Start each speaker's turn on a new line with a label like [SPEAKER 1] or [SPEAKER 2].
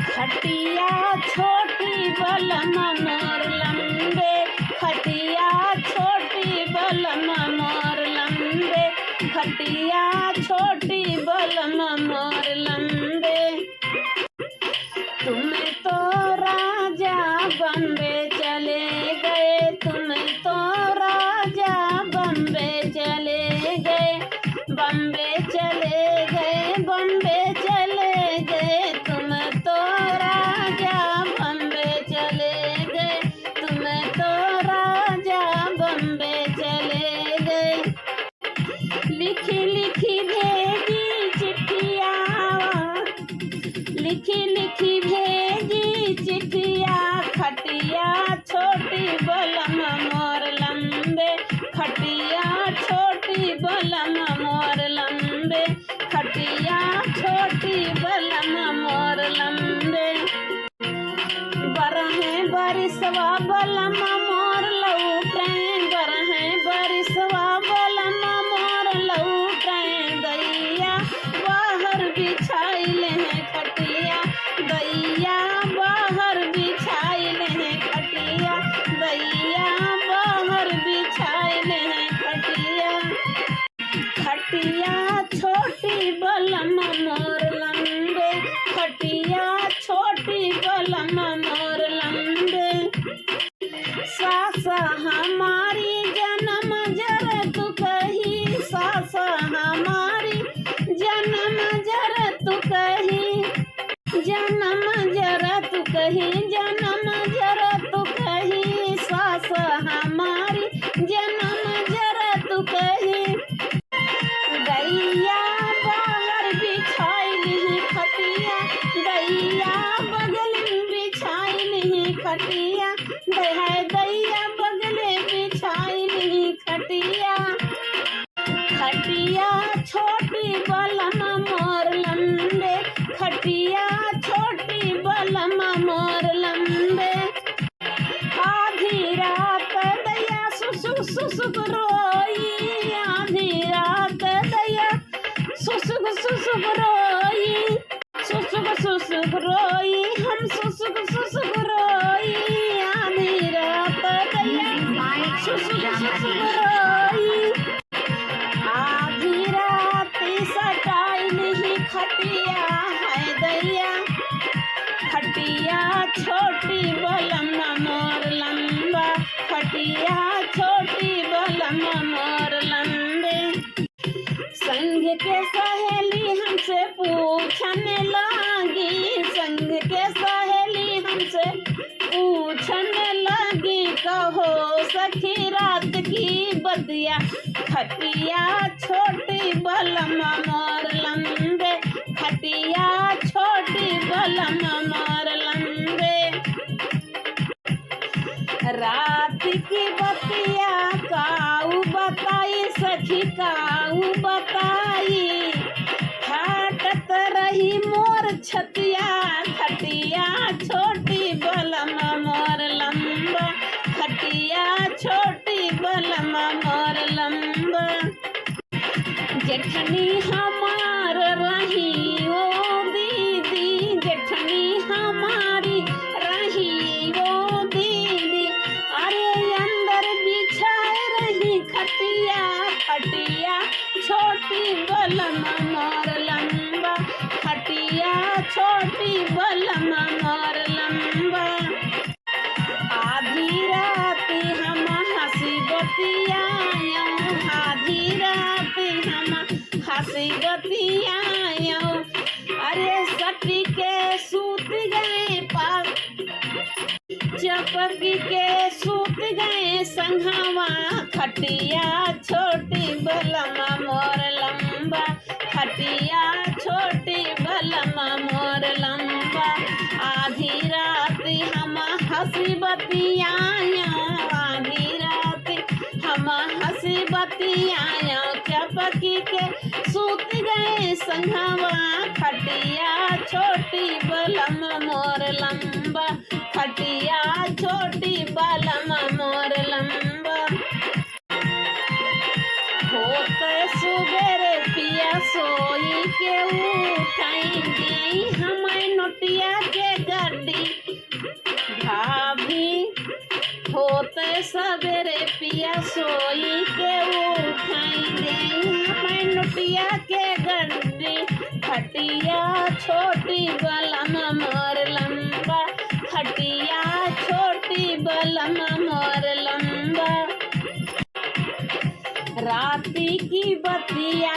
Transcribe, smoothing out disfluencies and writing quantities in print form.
[SPEAKER 1] खटिया छोटी बलम मोर लंबे, खटिया छोटी बलम मोर लंबे, खटिया छोटी बलम मोर लंबे। तुम तो राजा बम्बे चले गए, तुम तो राजा बम्बे चले गए, बम्बे चले गए, बम्बे चले गए, तुम तो राजा बम्बे चले गए, तुम तो राजा बम्बे चले गए। लिखी लिखी भेजी चिट्ठिया, लिखी लिखी भेजी चिट्ठिया, खटिया छोटी बलम मोर लंबे, खटिया छोटी बलम मोर लंबे, खटिया छोटी बलम मोर लंबे। बरहे बरिसवा बलम मोर लौटे, बरहे बरिसवा बलम मोर लौटे, दैया बाहर बिछाइल है खटिया, दैया बाहर बिछाइल है खटिया, दैया बाहर बिछाइल है खटिया। खटिया छोटी बलम मोर लंबे, खटिया छोटी बलम मोर लंबे। सास हमारी जन्म जर तू कही, सास हमारी जन्म जर तू कही, जन्म जर तू कही, जन्म जर तू कही, सास हमारी जन्म जर तू कही। दैया बाहर बिछाइल खटिया, दैया बगल बिछाइल खटिया, दैया बगल बिछाइल खटिया। खटिया छोटी बलम मोर लंबे, खटिया छोटी बलम मोर लंबे। आधी रात दैया सुसुक सुसुक रोई, आधी रात दैया सुसुक सुसुक रोई, सुसुक सुसुक रोई, हम सुसुक सुसुक रोई, आधी रात दैया सुसुक सुसुक रोई। आधी रात सटाइल ही खटिया है दैया, खटिया छोटी बलम मोर लंबा, खटिया छोटी बलम मोर लंबे। संग के सहेली हमसे पूछने लगी, संग के सहेली हमसे पूछने लगी, कहो सखी रात की बतिया, खटिया छोटी बलम मोर लंबे, खटिया छोटी बलम मोर लंबे। रात की बतिया काऊ बताई सखी, काऊ बताई, फाटत रही मोर छतिया, खटिया छोटी बलम मोर लंबा, खटिया छोटी बलम मोर लंबा। जेठनी हमार रही ओ दीदी, जेठनी हमारी रही ओ दीदी, अरे अंदर बिछाए रही खटिया, खटिया छोटी बलम मोर लंबा, खटिया छोटी बलम मोर लंबा। आधी रात हम हंसी बतियायो, आधी रात हम हंसी बतियायो, अरे सटी के सूत गए पास, चपकी के सूत गए संघवा, खटिया छोटी बलम मोर लंबा, खटिया छोटी बलम मोर लंबा। आधी रात हम हंसी बतियायो, आधी रात हम हंसी बतियायो, चपकी के सूत गए संघवा, खटिया छोटी बलम मोर लंबा, खटिया छोटी बलम मोर लंबा। होते सुबेरे पिया सोई के उठाई, हमें नोटी सवेरे पिया सोई के उठाएंगे मैं नुटिया के गड्डी खटिया छोटी बलम मोर लंबा खटिया छोटी बलम मोर लंबा राती की बतिया